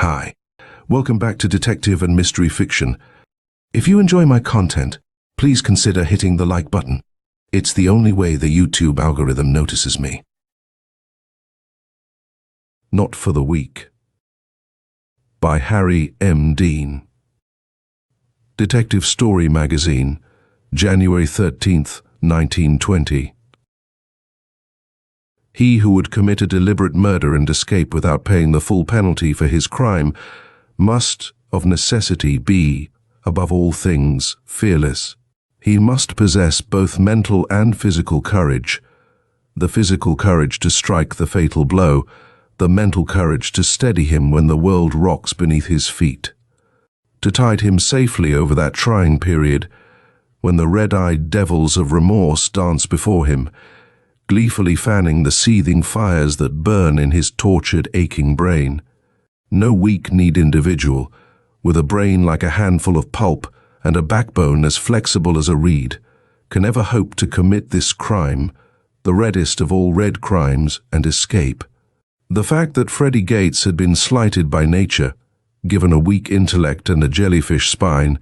Hi, welcome back to Detective and Mystery Fiction. If you enjoy my content, please consider hitting the like button. It's the only way the YouTube algorithm notices me. Not for the Weak by Harry M. Dean. Detective Story Magazine, January 13th, 1920. He who would commit a deliberate murder and escape without paying the full penalty for his crime must, of necessity, be, above all things, fearless. He must possess both mental and physical courage, the physical courage to strike the fatal blow, the mental courage to steady him when the world rocks beneath his feet, to tide him safely over that trying period when the red-eyed devils of remorse dance before him, gleefully fanning the seething fires that burn in his tortured, aching brain. No weak-kneed individual, with a brain like a handful of pulp and a backbone as flexible as a reed, can ever hope to commit this crime, the reddest of all red crimes, and escape. The fact that Freddy Gates had been slighted by nature, given a weak intellect and a jellyfish spine,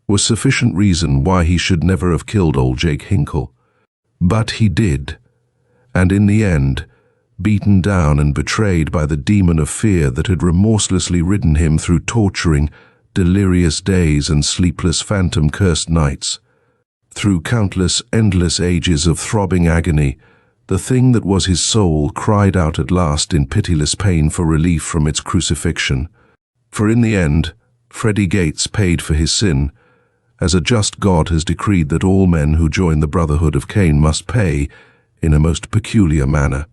was sufficient reason why he should never have killed old Jake Hinkle. But he did. And in the end, beaten down and betrayed by the demon of fear that had remorselessly ridden him through torturing, delirious days and sleepless phantom-cursed nights, through countless endless ages of throbbing agony, the thing that was his soul cried out at last in pitiless pain for relief from its crucifixion. For in the end, Freddy Gates paid for his sin, as a just God has decreed that all men who join the Brotherhood of Cain must pay, in a most peculiar manner.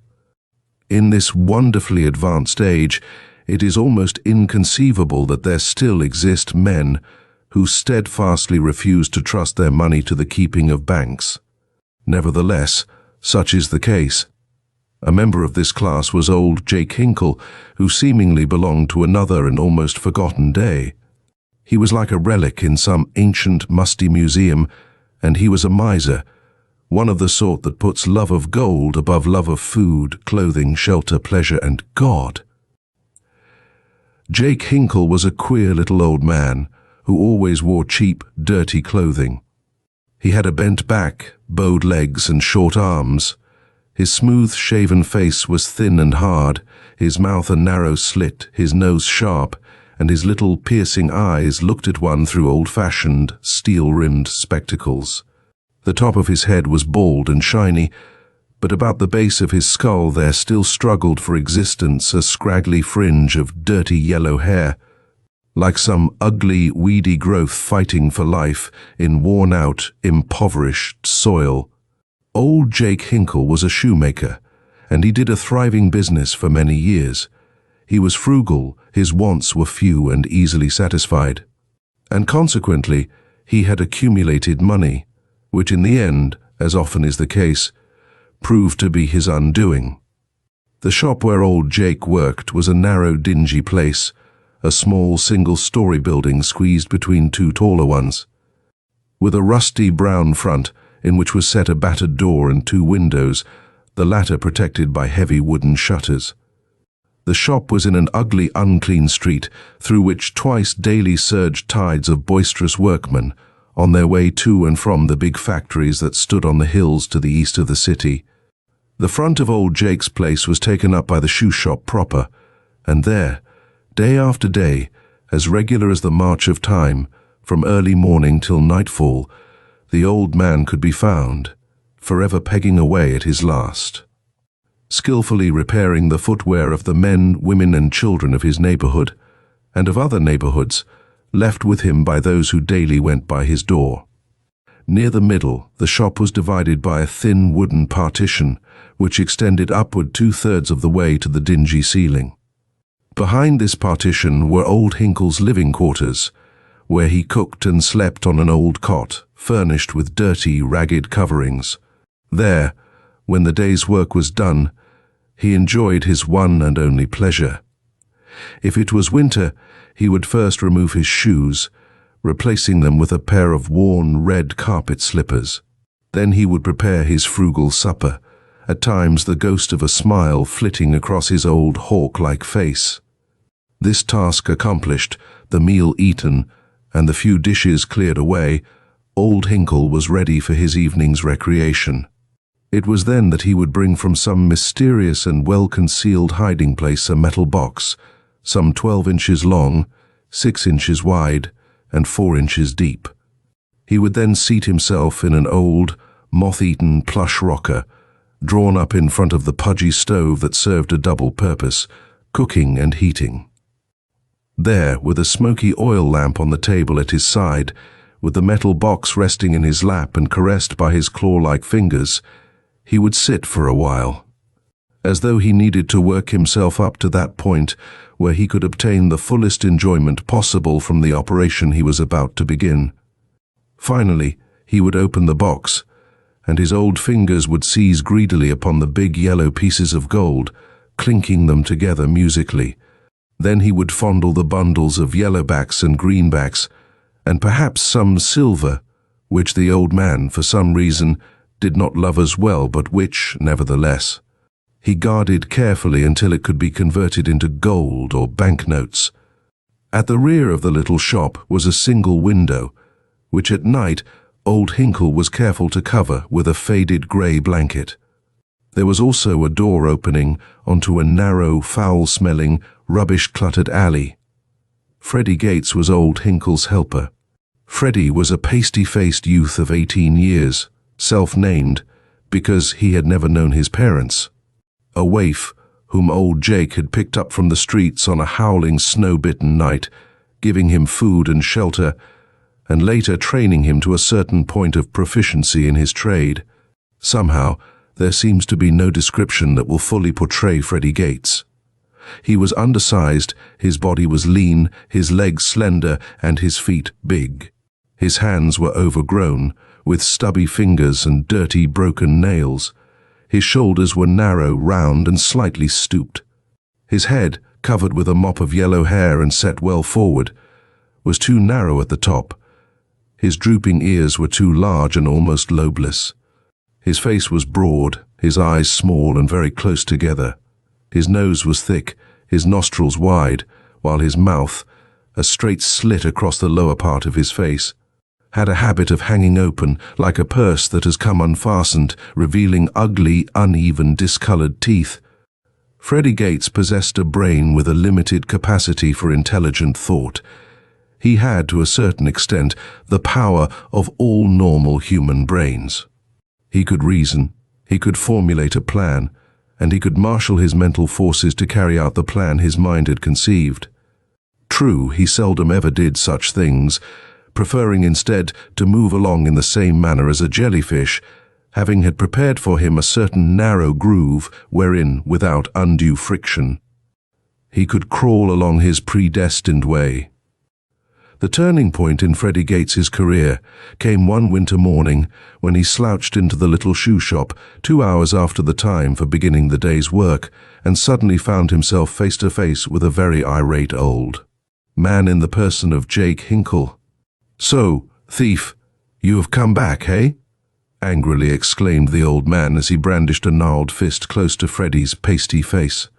In this wonderfully advanced age, it is almost inconceivable that there still exist men who steadfastly refuse to trust their money to the keeping of banks. Nevertheless, such is the case. A member of this class was old Jake Hinkle, who seemingly belonged to another and almost forgotten day. He was like a relic in some ancient, musty museum, and he was a miser, one of the sort that puts love of gold above love of food, clothing, shelter, pleasure, and God. Jake Hinkle was a queer little old man who always wore cheap, dirty clothing. He had a bent back, bowed legs, and short arms. His smooth-shaven face was thin and hard, his mouth a narrow slit, his nose sharp, and his little piercing eyes looked at one through old-fashioned, steel-rimmed spectacles. The top of his head was bald and shiny, but about the base of his skull there still struggled for existence a scraggly fringe of dirty yellow hair, like some ugly, weedy growth fighting for life in worn-out, impoverished soil. Old Jake Hinkle was a shoemaker, and he did a thriving business for many years. He was frugal, his wants were few and easily satisfied, and consequently he had accumulated money, which in the end, as often is the case, proved to be his undoing. The shop where old Jake worked was a narrow, dingy place, a small single-story building squeezed between two taller ones, with a rusty brown front in which was set a battered door and two windows, the latter protected by heavy wooden shutters. The shop was in an ugly, unclean street through which twice daily surged tides of boisterous workmen, on their way to and from the big factories that stood on the hills to the east of the city. The front of old Jake's place was taken up by the shoe shop proper, and there, day after day, as regular as the march of time, from early morning till nightfall, the old man could be found, forever pegging away at his last, skillfully repairing the footwear of the men, women, and children of his neighborhood, and of other neighborhoods, left with him by those who daily went by his door. Near the middle, the shop was divided by a thin wooden partition, which extended upward 2/3 of the way to the dingy ceiling. Behind this partition were old Hinkle's living quarters, where he cooked and slept on an old cot, furnished with dirty, ragged coverings. There, when the day's work was done, he enjoyed his one and only pleasure. If it was winter, he would first remove his shoes, replacing them with a pair of worn red carpet slippers. Then he would prepare his frugal supper, at times the ghost of a smile flitting across his old hawk-like face. This task accomplished, the meal eaten, and the few dishes cleared away, old Hinkle was ready for his evening's recreation. It was then that he would bring from some mysterious and well-concealed hiding place a metal box, some 12 inches long, 6 inches wide, and 4 inches deep. He would then seat himself in an old, moth-eaten plush rocker, drawn up in front of the pudgy stove that served a double purpose, cooking and heating. There, with a smoky oil lamp on the table at his side, with the metal box resting in his lap and caressed by his claw-like fingers, he would sit for a while, as though he needed to work himself up to that point where he could obtain the fullest enjoyment possible from the operation he was about to begin. Finally, he would open the box, and his old fingers would seize greedily upon the big yellow pieces of gold, clinking them together musically. Then he would fondle the bundles of yellowbacks and greenbacks, and perhaps some silver, which the old man, for some reason, did not love as well, but which, nevertheless, he guarded carefully until it could be converted into gold or banknotes. At the rear of the little shop was a single window, which at night old Hinkle was careful to cover with a faded grey blanket. There was also a door opening onto a narrow, foul-smelling, rubbish-cluttered alley. Freddy Gates was old Hinkle's helper. Freddy was a pasty-faced youth of 18 years, self-named, because he had never known his parents. A waif whom old Jake had picked up from the streets on a howling, snow-bitten night, giving him food and shelter, and later training him to a certain point of proficiency in his trade. Somehow, there seems to be no description that will fully portray Freddy Gates. He was undersized, his body was lean, his legs slender, and his feet big. His hands were overgrown, with stubby fingers and dirty, broken nails. His shoulders were narrow, round, and slightly stooped. His head, covered with a mop of yellow hair and set well forward, was too narrow at the top. His drooping ears were too large and almost lobeless. His face was broad, his eyes small and very close together. His nose was thick, his nostrils wide, while his mouth, a straight slit across the lower part of his face, had a habit of hanging open like a purse that has come unfastened, revealing ugly, uneven, discolored teeth. Freddy Gates possessed a brain with a limited capacity for intelligent thought. He had, to a certain extent, the power of all normal human brains. He could reason, he could formulate a plan, and he could marshal his mental forces to carry out the plan his mind had conceived. True, he seldom ever did such things, preferring instead to move along in the same manner as a jellyfish, having had prepared for him a certain narrow groove wherein, without undue friction, he could crawl along his predestined way. The turning point in Freddy Gates's career came one winter morning when he slouched into the little shoe shop 2 hours after the time for beginning the day's work and suddenly found himself face to face with a very irate old man in the person of Jake Hinkle. "So, thief, you have come back, hey?" angrily exclaimed the old man as he brandished a gnarled fist close to Freddy's pasty face.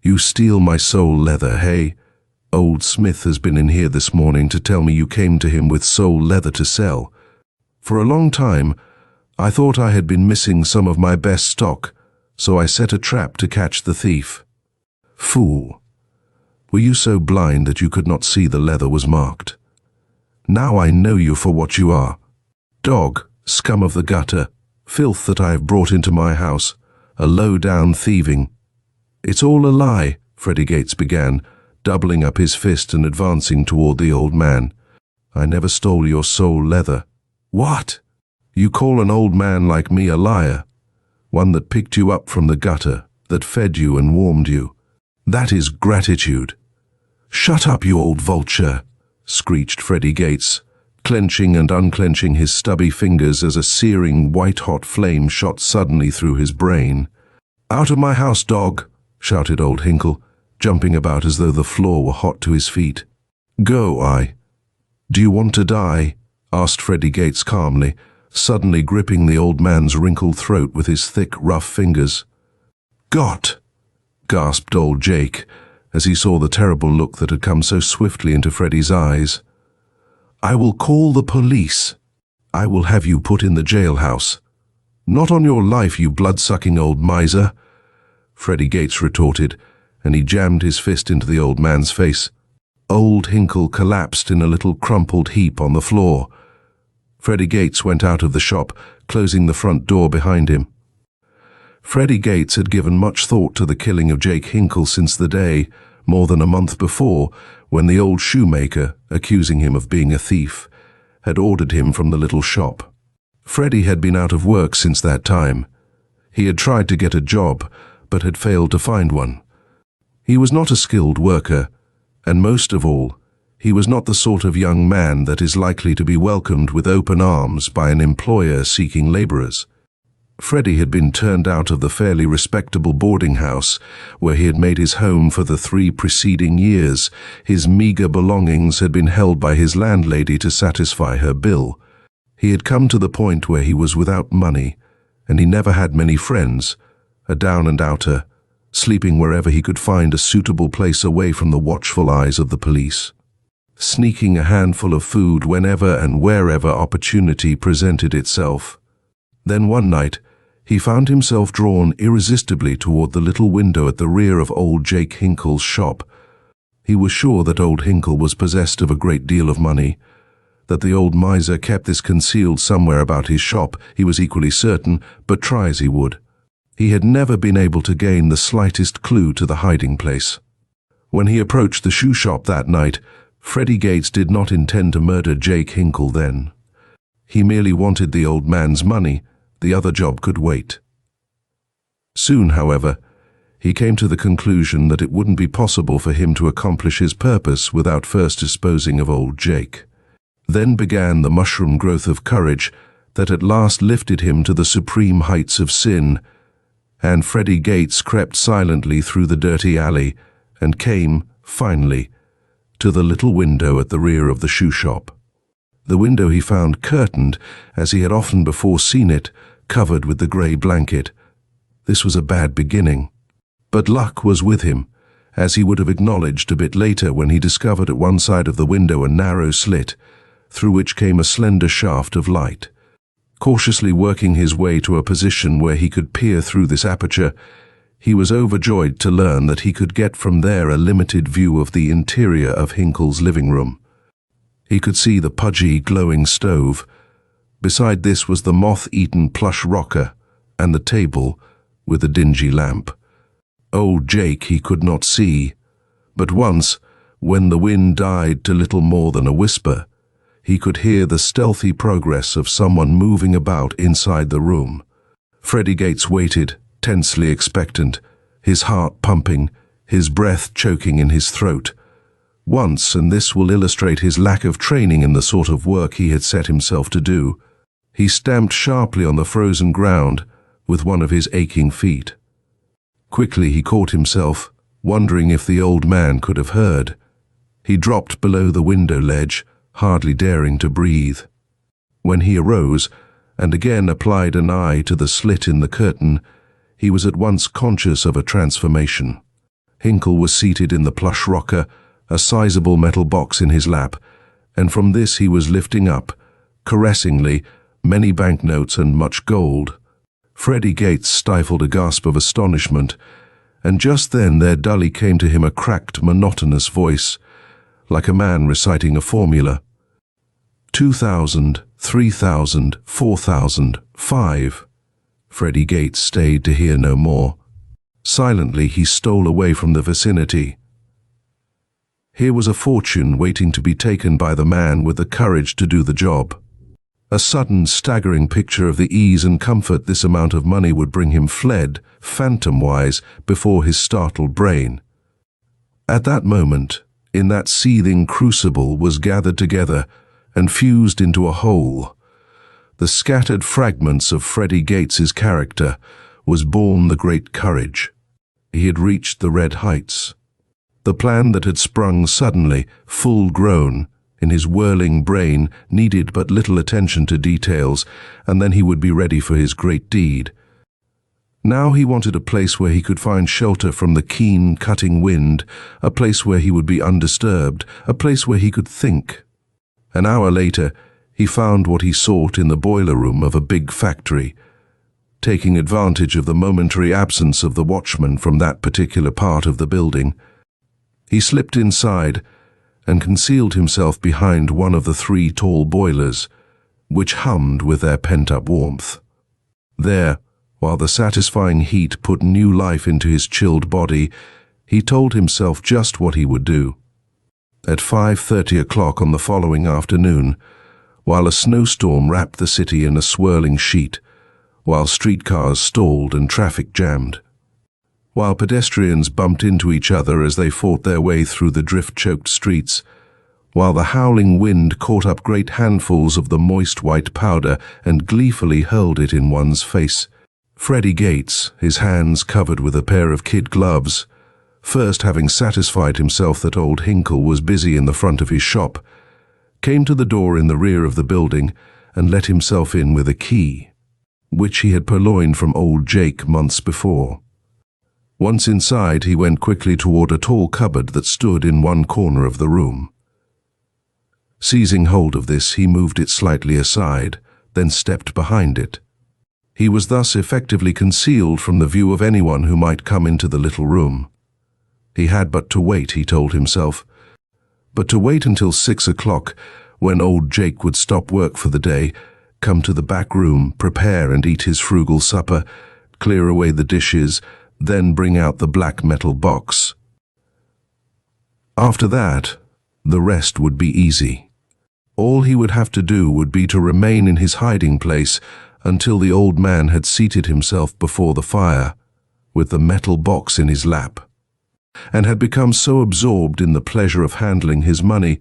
"You steal my soul leather, hey? Old Smith has been in here this morning to tell me you came to him with soul leather to sell. For a long time, I thought I had been missing some of my best stock, so I set a trap to catch the thief. Fool! Were you so blind that you could not see the leather was marked? Now I know you for what you are. Dog, scum of the gutter, filth that I have brought into my house, a low-down thieving." "It's all a lie," Freddy Gates began, doubling up his fist and advancing toward the old man. "I never stole your soul leather." "What? You call an old man like me a liar? One that picked you up from the gutter, that fed you and warmed you. That is gratitude." "Shut up, you old vulture," screeched Freddy Gates, clenching and unclenching his stubby fingers as a searing, white-hot flame shot suddenly through his brain. "Out of my house, dog," shouted old Hinkle, jumping about as though the floor were hot to his feet. "Go, I." "Do you want to die?" asked Freddy Gates calmly, suddenly gripping the old man's wrinkled throat with his thick, rough fingers. "Got!" gasped old Jake, as he saw the terrible look that had come so swiftly into Freddy's eyes. "I will call the police. I will have you put in the jailhouse. Not on your life, you blood-sucking old miser," Freddy Gates retorted, and he jammed his fist into the old man's face. Old Hinkle collapsed in a little crumpled heap on the floor. Freddy Gates went out of the shop, closing the front door behind him. Freddy Gates had given much thought to the killing of Jake Hinkle since the day, more than a month before, when the old shoemaker, accusing him of being a thief, had ordered him from the little shop. Freddy had been out of work since that time. He had tried to get a job, but had failed to find one. He was not a skilled worker, and most of all, he was not the sort of young man that is likely to be welcomed with open arms by an employer seeking laborers. Freddy had been turned out of the fairly respectable boarding house where he had made his home for the 3 preceding years. His meager belongings had been held by his landlady to satisfy her bill. He had come to the point where he was without money, and he never had many friends, a down-and-outer, sleeping wherever he could find a suitable place away from the watchful eyes of the police, sneaking a handful of food whenever and wherever opportunity presented itself. Then one night, he found himself drawn irresistibly toward the little window at the rear of old Jake Hinkle's shop. He was sure that old Hinkle was possessed of a great deal of money. That the old miser kept this concealed somewhere about his shop, he was equally certain, but try as he would, he had never been able to gain the slightest clue to the hiding place. When he approached the shoe shop that night, Freddy Gates did not intend to murder Jake Hinkle then. He merely wanted the old man's money. The other job could wait. Soon, however, he came to the conclusion that it wouldn't be possible for him to accomplish his purpose without first disposing of old Jake. Then began the mushroom growth of courage that at last lifted him to the supreme heights of sin, and Freddy Gates crept silently through the dirty alley and came, finally, to the little window at the rear of the shoe shop. The window he found curtained, as he had often before seen it, covered with the grey blanket. This was a bad beginning. But luck was with him, as he would have acknowledged a bit later when he discovered at one side of the window a narrow slit, through which came a slender shaft of light. Cautiously working his way to a position where he could peer through this aperture, he was overjoyed to learn that he could get from there a limited view of the interior of Hinkle's living room. He could see the pudgy, glowing stove. Beside this was the moth-eaten plush rocker and the table with a dingy lamp. Old Jake he could not see, but once, when the wind died to little more than a whisper, he could hear the stealthy progress of someone moving about inside the room. Freddy Gates waited, tensely expectant, his heart pumping, his breath choking in his throat. Once, and this will illustrate his lack of training in the sort of work he had set himself to do, he stamped sharply on the frozen ground with one of his aching feet. Quickly he caught himself, wondering if the old man could have heard. He dropped below the window ledge, hardly daring to breathe. When he arose, and again applied an eye to the slit in the curtain, he was at once conscious of a transformation. Hinkle was seated in the plush rocker, a sizable metal box in his lap, and from this he was lifting up, caressingly, many banknotes and much gold. Freddy Gates stifled a gasp of astonishment, and just then there dully came to him a cracked, monotonous voice, like a man reciting a formula. 2,000, 3,000, 4,000, 5. Freddy Gates stayed to hear no more. Silently he stole away from the vicinity. Here was a fortune waiting to be taken by the man with the courage to do the job. A sudden, staggering picture of the ease and comfort this amount of money would bring him fled, phantom-wise, before his startled brain. At that moment, in that seething crucible was gathered together and fused into a whole. The scattered fragments of Freddy Gates's character was born the great courage. He had reached the red heights. The plan that had sprung suddenly, full-grown, in his whirling brain needed but little attention to details, and then he would be ready for his great deed. Now he wanted a place where he could find shelter from the keen, cutting wind, a place where he would be undisturbed, a place where he could think. An hour later, he found what he sought in the boiler room of a big factory. Taking advantage of the momentary absence of the watchman from that particular part of the building, he slipped inside and concealed himself behind one of the 3 tall boilers, which hummed with their pent-up warmth. There, while the satisfying heat put new life into his chilled body, he told himself just what he would do. At 5:30 o'clock on the following afternoon, while a snowstorm wrapped the city in a swirling sheet, while streetcars stalled and traffic jammed, while pedestrians bumped into each other as they fought their way through the drift-choked streets, while the howling wind caught up great handfuls of the moist white powder and gleefully hurled it in one's face, Freddy Gates, his hands covered with a pair of kid gloves, first having satisfied himself that old Hinkle was busy in the front of his shop, came to the door in the rear of the building and let himself in with a key, which he had purloined from old Jake months before. Once inside, he went quickly toward a tall cupboard that stood in one corner of the room. Seizing hold of this, he moved it slightly aside, then stepped behind it. He was thus effectively concealed from the view of anyone who might come into the little room. He had but to wait, he told himself, but to wait until 6 o'clock, when old Jake would stop work for the day, come to the back room, prepare and eat his frugal supper, clear away the dishes, then bring out the black metal box. After that, the rest would be easy. All he would have to do would be to remain in his hiding place until the old man had seated himself before the fire, with the metal box in his lap, and had become so absorbed in the pleasure of handling his money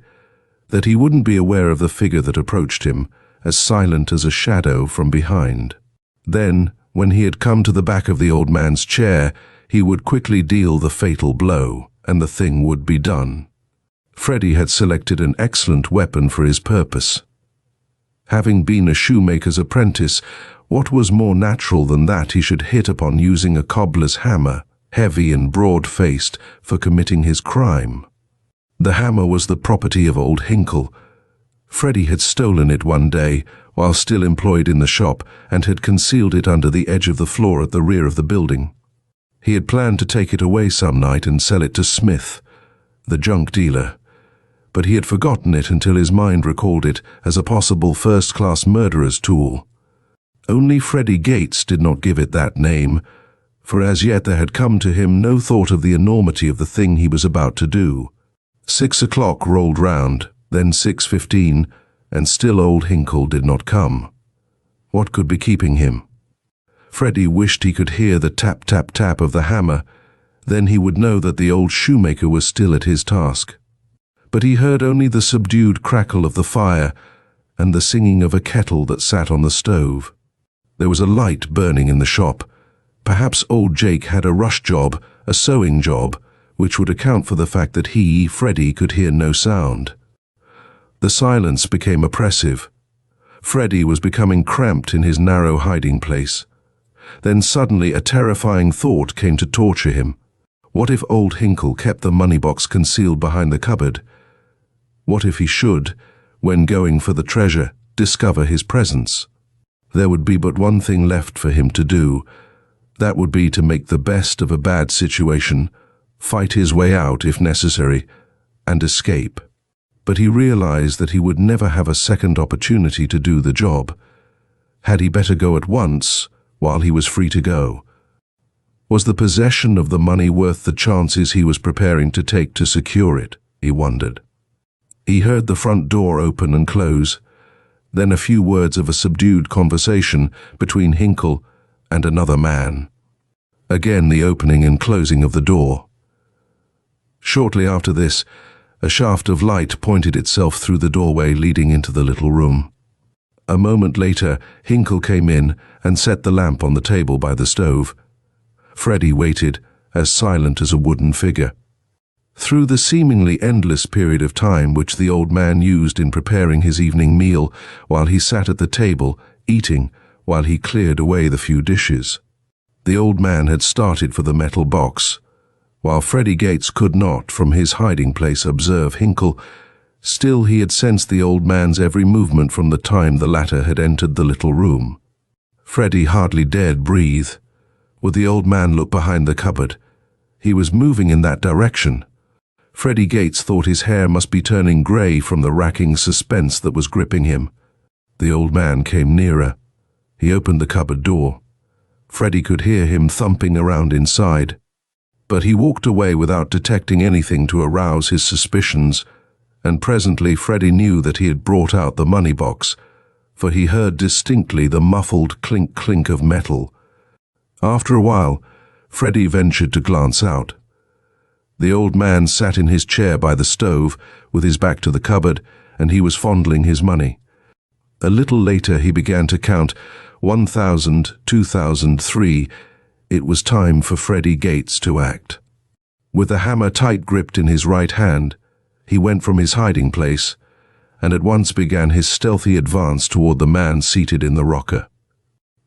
that he wouldn't be aware of the figure that approached him, as silent as a shadow from behind. Then, when he had come to the back of the old man's chair, he would quickly deal the fatal blow, and the thing would be done. Freddy had selected an excellent weapon for his purpose. Having been a shoemaker's apprentice, what was more natural than that he should hit upon using a cobbler's hammer, heavy and broad-faced, for committing his crime? The hammer was the property of old Hinkle. Freddy had stolen it one day, while still employed in the shop, and had concealed it under the edge of the floor at the rear of the building. He had planned to take it away some night and sell it to Smith, the junk dealer, but he had forgotten it until his mind recalled it as a possible first-class murderer's tool. Only Freddy Gates did not give it that name, for as yet there had come to him no thought of the enormity of the thing he was about to do. 6 o'clock rolled round, then 6:15, and still old Hinkle did not come. What could be keeping him? Freddy wished he could hear the tap-tap-tap of the hammer, then he would know that the old shoemaker was still at his task. But he heard only the subdued crackle of the fire and the singing of a kettle that sat on the stove. There was a light burning in the shop. Perhaps old Jake had a rush job, a sewing job, which would account for the fact that he, Freddy, could hear no sound. The silence became oppressive. Freddy was becoming cramped in his narrow hiding place. Then suddenly a terrifying thought came to torture him. What if old Hinkle kept the money box concealed behind the cupboard? What if he should, when going for the treasure, discover his presence? There would be but one thing left for him to do. That would be to make the best of a bad situation, fight his way out if necessary, and escape. But he realized that he would never have a second opportunity to do the job. Had he better go at once, while he was free to go? Was the possession of the money worth the chances he was preparing to take to secure it? He wondered. He heard the front door open and close, then a few words of a subdued conversation between Hinkle and another man. Again the opening and closing of the door. Shortly after this, a shaft of light pointed itself through the doorway leading into the little room. A moment later, Hinkle came in and set the lamp on the table by the stove. Freddy waited, as silent as a wooden figure. Through the seemingly endless period of time which the old man used in preparing his evening meal, while he sat at the table, eating, while he cleared away the few dishes. The old man had started for the metal box. While Freddy Gates could not, from his hiding place, observe Hinkle, still he had sensed the old man's every movement from the time the latter had entered the little room. Freddy hardly dared breathe. Would the old man look behind the cupboard? He was moving in that direction. Freddy Gates thought his hair must be turning grey from the racking suspense that was gripping him. The old man came nearer. He opened the cupboard door. Freddy could hear him thumping around inside. But he walked away without detecting anything to arouse his suspicions, and presently Freddy knew that he had brought out the money box, for he heard distinctly the muffled clink-clink of metal. After a while, Freddy ventured to glance out. The old man sat in his chair by the stove, with his back to the cupboard, and he was fondling his money. A little later he began to count 1,000, 2,003. It was time for Freddy Gates to act. With the hammer tight gripped in his right hand, he went from his hiding place, and at once began his stealthy advance toward the man seated in the rocker.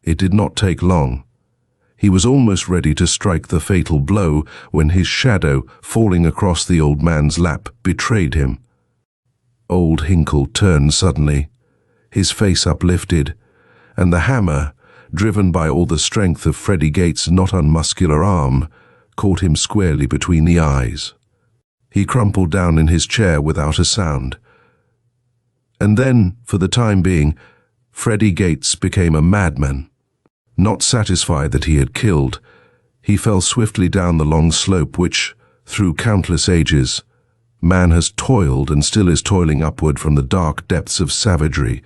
It did not take long. He was almost ready to strike the fatal blow when his shadow, falling across the old man's lap, betrayed him. Old Hinkle turned suddenly, his face uplifted, and the hammer, driven by all the strength of Freddy Gates' not unmuscular arm, caught him squarely between the eyes. He crumpled down in his chair without a sound. And then, for the time being, Freddy Gates became a madman. Not satisfied that he had killed, he fell swiftly down the long slope which, through countless ages, man has toiled and still is toiling upward from the dark depths of savagery,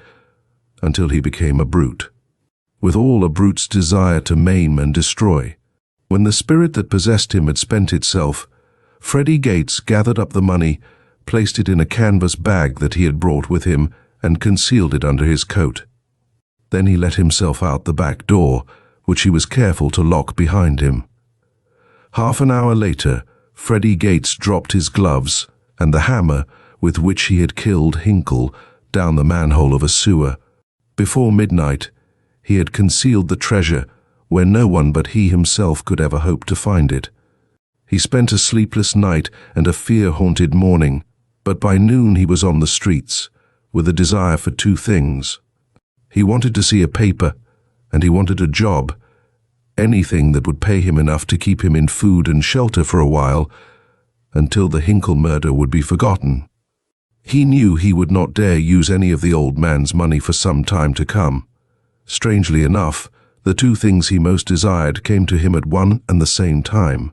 until he became a brute, with all a brute's desire to maim and destroy. When the spirit that possessed him had spent itself, Freddy Gates gathered up the money, placed it in a canvas bag that he had brought with him, and concealed it under his coat. Then he let himself out the back door, which he was careful to lock behind him. Half an hour later, Freddy Gates dropped his gloves and the hammer with which he had killed Hinkle down the manhole of a sewer. Before midnight, he had concealed the treasure where no one but he himself could ever hope to find it. He spent a sleepless night and a fear-haunted morning, but by noon he was on the streets, with a desire for two things. He wanted to see a paper, and he wanted a job, anything that would pay him enough to keep him in food and shelter for a while, until the Hinkle murder would be forgotten. He knew he would not dare use any of the old man's money for some time to come. Strangely enough, the two things he most desired came to him at one and the same time.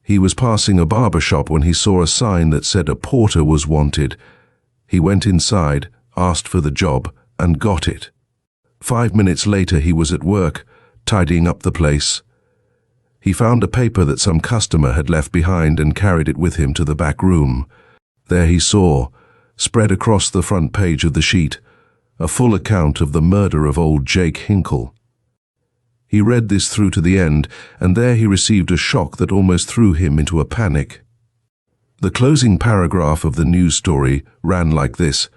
He was passing a barber shop when he saw a sign that said a porter was wanted. He went inside, asked for the job, and got it. 5 minutes later he was at work, tidying up the place. He found a paper that some customer had left behind and carried it with him to the back room. There he saw, spread across the front page of the sheet, a full account of the murder of old Jake Hinkle. He read this through to the end, and there he received a shock that almost threw him into a panic. The closing paragraph of the news story ran like this: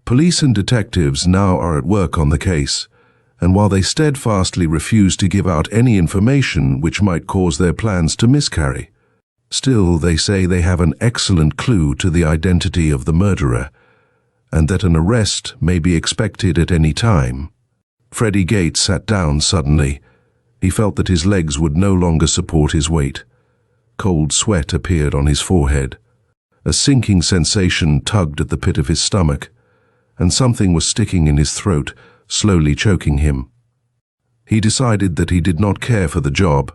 "Police and detectives now are at work on the case, and while they steadfastly refuse to give out any information which might cause their plans to miscarry, still they say they have an excellent clue to the identity of the murderer, and that an arrest may be expected at any time." Freddy Gates sat down suddenly. He felt that his legs would no longer support his weight. Cold sweat appeared on his forehead. A sinking sensation tugged at the pit of his stomach, and something was sticking in his throat, slowly choking him. He decided that he did not care for the job.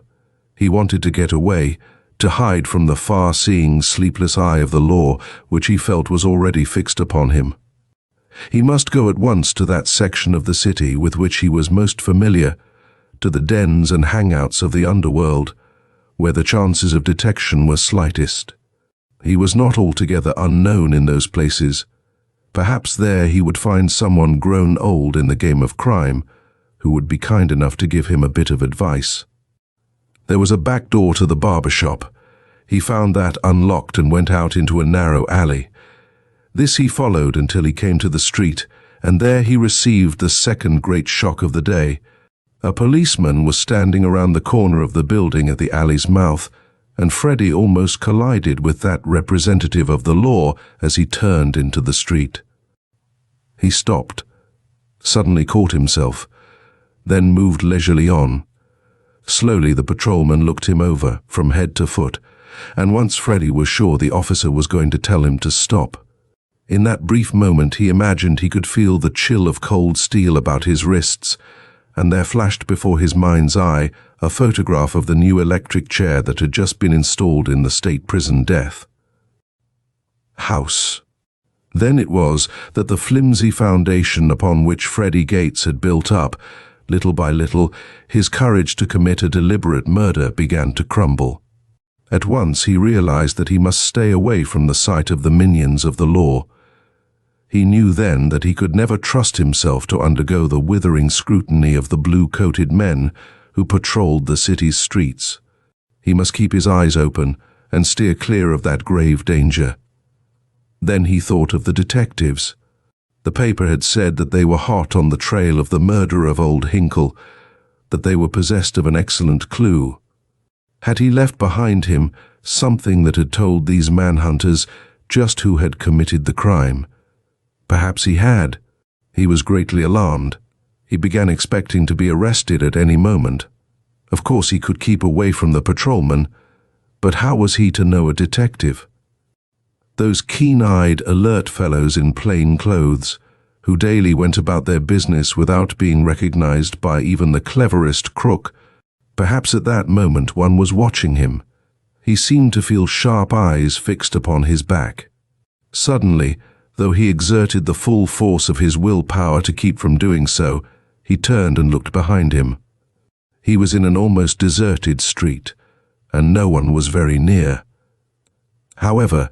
He wanted to get away, to hide from the far-seeing, sleepless eye of the law, which he felt was already fixed upon him. He must go at once to that section of the city with which he was most familiar, to the dens and hangouts of the underworld, where the chances of detection were slightest. He was not altogether unknown in those places. Perhaps there he would find someone grown old in the game of crime, who would be kind enough to give him a bit of advice. There was a back door to the barber shop. He found that unlocked and went out into a narrow alley. This he followed until he came to the street, and there he received the second great shock of the day. A policeman was standing around the corner of the building at the alley's mouth, and Freddy almost collided with that representative of the law as he turned into the street. He stopped, suddenly caught himself, then moved leisurely on. Slowly the patrolman looked him over from head to foot, and once Freddy was sure the officer was going to tell him to stop. In that brief moment he imagined he could feel the chill of cold steel about his wrists, and there flashed before his mind's eye a photograph of the new electric chair that had just been installed in the state prison death house. Then it was that the flimsy foundation upon which Freddy Gates had built up, little by little, his courage to commit a deliberate murder began to crumble. At once he realized that he must stay away from the sight of the minions of the law. He knew then that he could never trust himself to undergo the withering scrutiny of the blue-coated men who patrolled the city's streets. He must keep his eyes open and steer clear of that grave danger. Then he thought of the detectives. The paper had said that they were hot on the trail of the murder of old Hinkle, that they were possessed of an excellent clue. Had he left behind him something that had told these manhunters just who had committed the crime? Perhaps he had. He was greatly alarmed. He began expecting to be arrested at any moment. Of course he could keep away from the patrolman, but how was he to know a detective? Those keen-eyed, alert fellows in plain clothes, who daily went about their business without being recognized by even the cleverest crook. Perhaps at that moment one was watching him. He seemed to feel sharp eyes fixed upon his back. Suddenly, though he exerted the full force of his willpower to keep from doing so, he turned and looked behind him. He was in an almost deserted street, and no one was very near. However,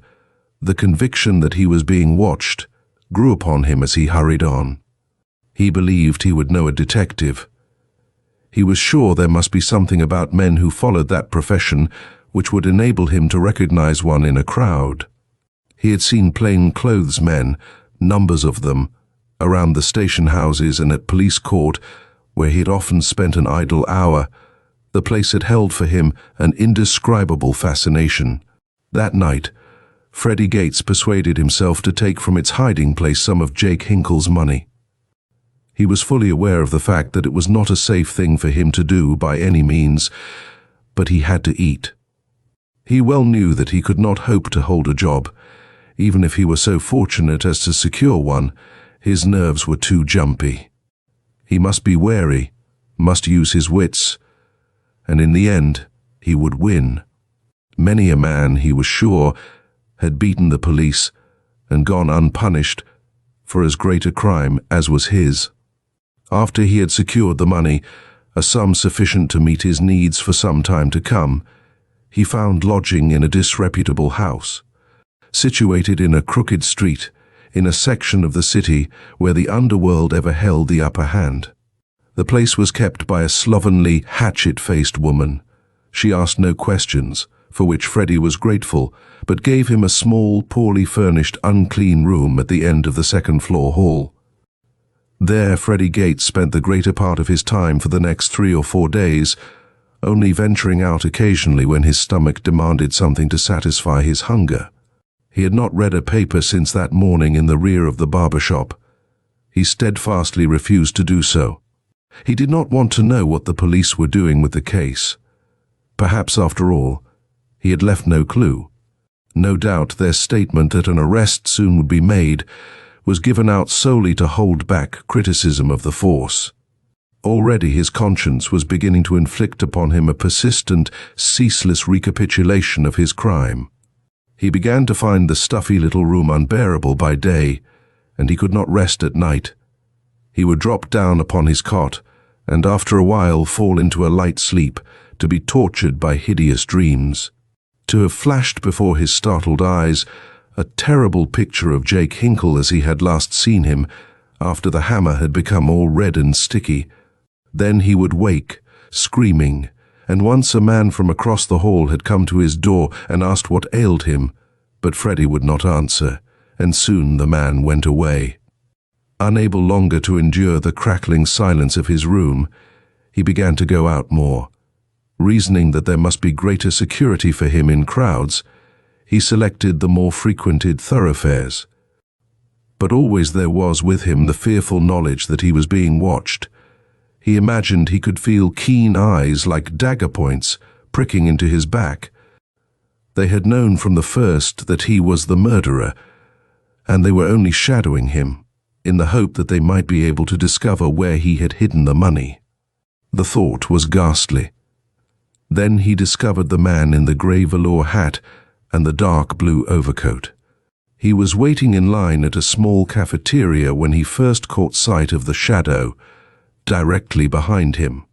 the conviction that he was being watched grew upon him as he hurried on. He believed he would know a detective. He was sure there must be something about men who followed that profession which would enable him to recognize one in a crowd. He had seen plain-clothes men, numbers of them, around the station houses and at police court, where he had often spent an idle hour. The place had held for him an indescribable fascination. That night, Freddy Gates persuaded himself to take from its hiding place some of Jake Hinkle's money. He was fully aware of the fact that it was not a safe thing for him to do by any means, but he had to eat. He well knew that he could not hope to hold a job. Even if he were so fortunate as to secure one, his nerves were too jumpy. He must be wary, must use his wits, and in the end, he would win. Many a man, he was sure, had beaten the police and gone unpunished for as great a crime as was his. After he had secured the money, a sum sufficient to meet his needs for some time to come, he found lodging in a disreputable house, situated in a crooked street, in a section of the city where the underworld ever held the upper hand. The place was kept by a slovenly, hatchet-faced woman. She asked no questions, for which Freddy was grateful, but gave him a small, poorly furnished, unclean room at the end of the second-floor hall. There Freddy Gates spent the greater part of his time for the next 3 or 4 days, only venturing out occasionally when his stomach demanded something to satisfy his hunger. He had not read a paper since that morning in the rear of the barber shop. He steadfastly refused to do so. He did not want to know what the police were doing with the case. Perhaps, after all, he had left no clue. No doubt their statement that an arrest soon would be made was given out solely to hold back criticism of the force. Already his conscience was beginning to inflict upon him a persistent, ceaseless recapitulation of his crime. He began to find the stuffy little room unbearable by day, and he could not rest at night. He would drop down upon his cot, and after a while fall into a light sleep, to be tortured by hideous dreams. To have flashed before his startled eyes a terrible picture of Jake Hinkle as he had last seen him, after the hammer had become all red and sticky. Then he would wake, screaming, and once a man from across the hall had come to his door and asked what ailed him, but Freddy would not answer, and soon the man went away. Unable longer to endure the crackling silence of his room, he began to go out more. Reasoning that there must be greater security for him in crowds, he selected the more frequented thoroughfares. But always there was with him the fearful knowledge that he was being watched. He imagined he could feel keen eyes like dagger points pricking into his back. They had known from the first that he was the murderer, and they were only shadowing him, in the hope that they might be able to discover where he had hidden the money. The thought was ghastly. Then he discovered the man in the grey velour hat and the dark blue overcoat. He was waiting in line at a small cafeteria when he first caught sight of the shadow, directly behind him.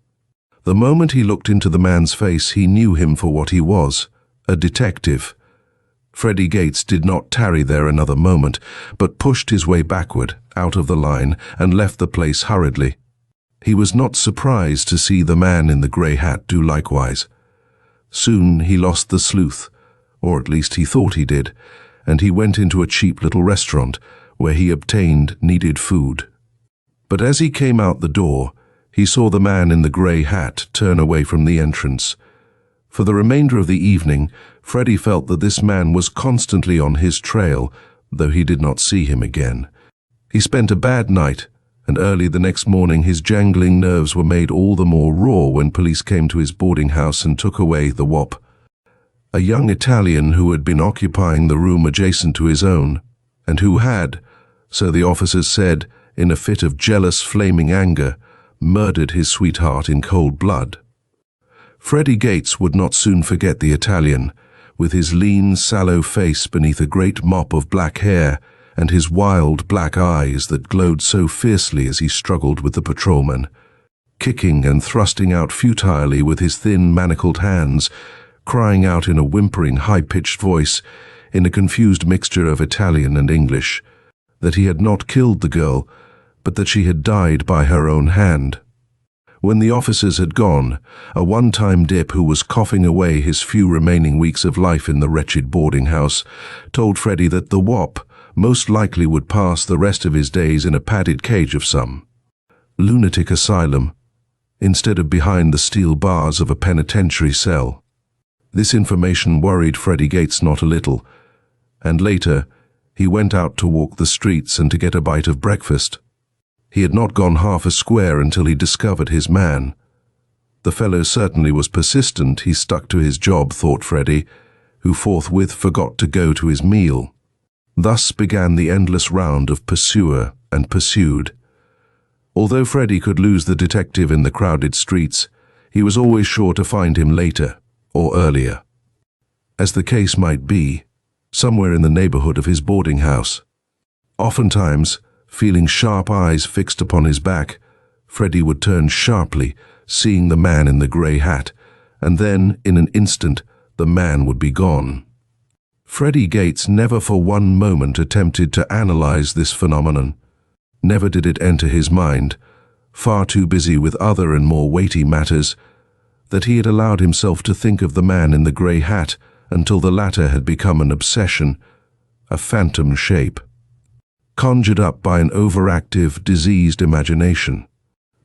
The moment he looked into the man's face, he knew him for what he was, a detective. Freddy Gates did not tarry there another moment, but pushed his way backward, out of the line, and left the place hurriedly. He was not surprised to see the man in the grey hat do likewise. Soon he lost the sleuth, or at least he thought he did, and he went into a cheap little restaurant where he obtained needed food. But as he came out the door, he saw the man in the grey hat turn away from the entrance. For the remainder of the evening, Freddy felt that this man was constantly on his trail, though he did not see him again. He spent a bad night, and early the next morning his jangling nerves were made all the more raw when police came to his boarding house and took away the wop. A young Italian who had been occupying the room adjacent to his own, and who had, so the officers said, in a fit of jealous, flaming anger, murdered his sweetheart in cold blood. Freddy Gates would not soon forget the Italian, with his lean, sallow face beneath a great mop of black hair, and his wild black eyes that glowed so fiercely as he struggled with the patrolman, kicking and thrusting out futilely with his thin, manacled hands, crying out in a whimpering, high-pitched voice, in a confused mixture of Italian and English, that he had not killed the girl, but that she had died by her own hand. When the officers had gone, a one-time dip who was coughing away his few remaining weeks of life in the wretched boarding house told Freddy that the wop most likely would pass the rest of his days in a padded cage of some lunatic asylum, instead of behind the steel bars of a penitentiary cell. This information worried Freddy Gates not a little, and later he went out to walk the streets and to get a bite of breakfast. He had not gone half a square until he discovered his man. The fellow certainly was persistent. He stuck to his job, thought Freddy, who forthwith forgot to go to his meal. Thus began the endless round of pursuer and pursued. Although Freddy could lose the detective in the crowded streets, he was always sure to find him later or earlier. As the case might be, somewhere in the neighborhood of his boarding house. Oftentimes, feeling sharp eyes fixed upon his back, Freddy would turn sharply, seeing the man in the grey hat, and then, in an instant, the man would be gone. Freddy Gates never for one moment attempted to analyze this phenomenon. Never did it enter his mind, far too busy with other and more weighty matters, that he had allowed himself to think of the man in the grey hat until the latter had become an obsession, a phantom shape, conjured up by an overactive, diseased imagination.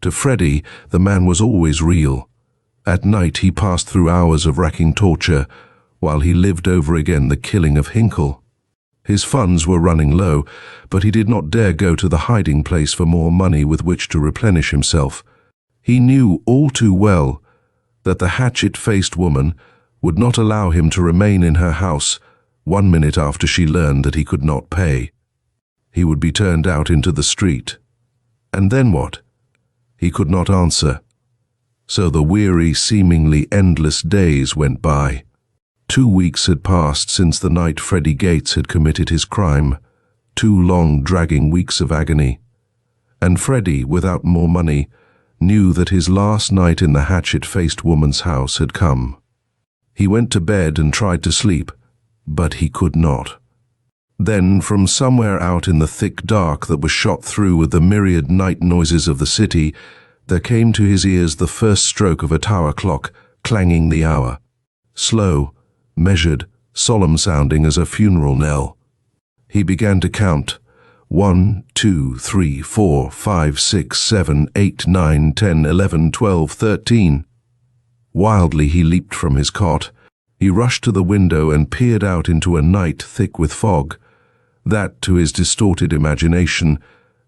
To Freddy, the man was always real. At night he passed through hours of racking torture, while he lived over again the killing of Hinkle. His funds were running low, but he did not dare go to the hiding place for more money with which to replenish himself. He knew all too well that the hatchet-faced woman would not allow him to remain in her house 1 minute after she learned that he could not pay. He would be turned out into the street. And then what? He could not answer. So the weary, seemingly endless days went by. 2 weeks had passed since the night Freddy Gates had committed his crime, 2 long, dragging weeks of agony. And Freddy, without more money, knew that his last night in the hatchet-faced woman's house had come. He went to bed and tried to sleep, but he could not. Then, from somewhere out in the thick dark that was shot through with the myriad night noises of the city, there came to his ears the first stroke of a tower clock, clanging the hour. Slow, measured, solemn-sounding as a funeral knell. He began to count, 1, 2, 3, 4, 5, 6, 7, 8, 9, 10, 11, 12, 13. Wildly he leaped from his cot. He rushed to the window and peered out into a night thick with fog. That, to his distorted imagination,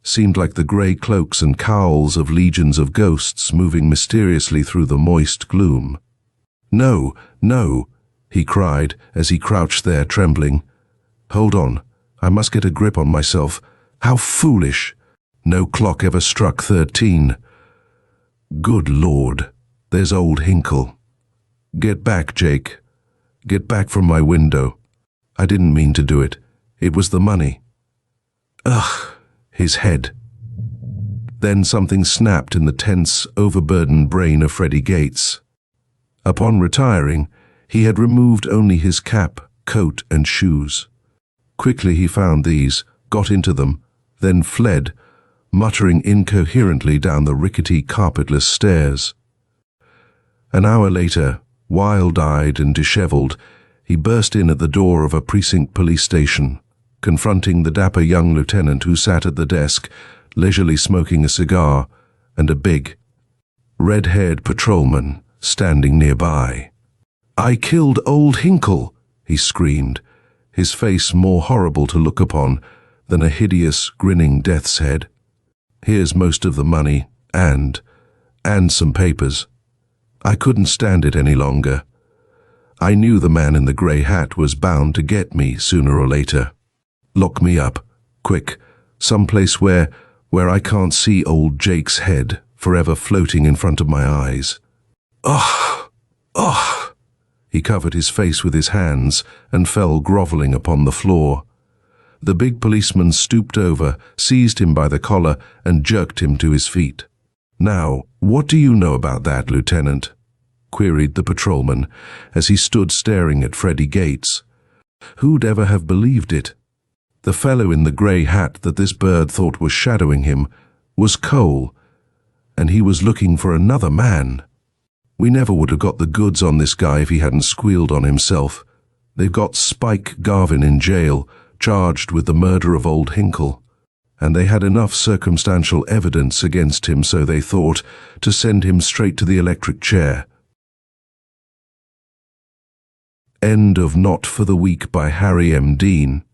seemed like the grey cloaks and cowls of legions of ghosts moving mysteriously through the moist gloom. "No, no," he cried as he crouched there trembling. "Hold on, I must get a grip on myself. How foolish! No clock ever struck 13. Good Lord, there's old Hinkle. Get back, Jake. Get back from my window. I didn't mean to do it. It was the money." Ugh, his head. Then something snapped in the tense, overburdened brain of Freddy Gates. Upon retiring, he had removed only his cap, coat, and shoes. Quickly he found these, got into them, then fled, muttering incoherently down the rickety, carpetless stairs. An hour later, wild-eyed and disheveled, he burst in at the door of a precinct police station, confronting the dapper young lieutenant who sat at the desk, leisurely smoking a cigar, and a big, red-haired patrolman standing nearby. "I killed old Hinkle," he screamed, his face more horrible to look upon than a hideous, grinning death's head. "Here's most of the money, and some papers. I couldn't stand it any longer. I knew the man in the grey hat was bound to get me sooner or later. Lock me up, quick, someplace where I can't see old Jake's head forever floating in front of my eyes." "Ugh! Ugh!" He covered his face with his hands and fell grovelling upon the floor. The big policeman stooped over, seized him by the collar, and jerked him to his feet. "Now, what do you know about that, Lieutenant?" queried the patrolman, as he stood staring at Freddy Gates. Who'd ever have believed it? The fellow in the grey hat that this bird thought was shadowing him was Cole, and he was looking for another man. We never would have got the goods on this guy if he hadn't squealed on himself. They've got Spike Garvin in jail, charged with the murder of old Hinkle, and they had enough circumstantial evidence against him, so they thought, to send him straight to the electric chair. End of Not for the Weak by Harry M. Dean.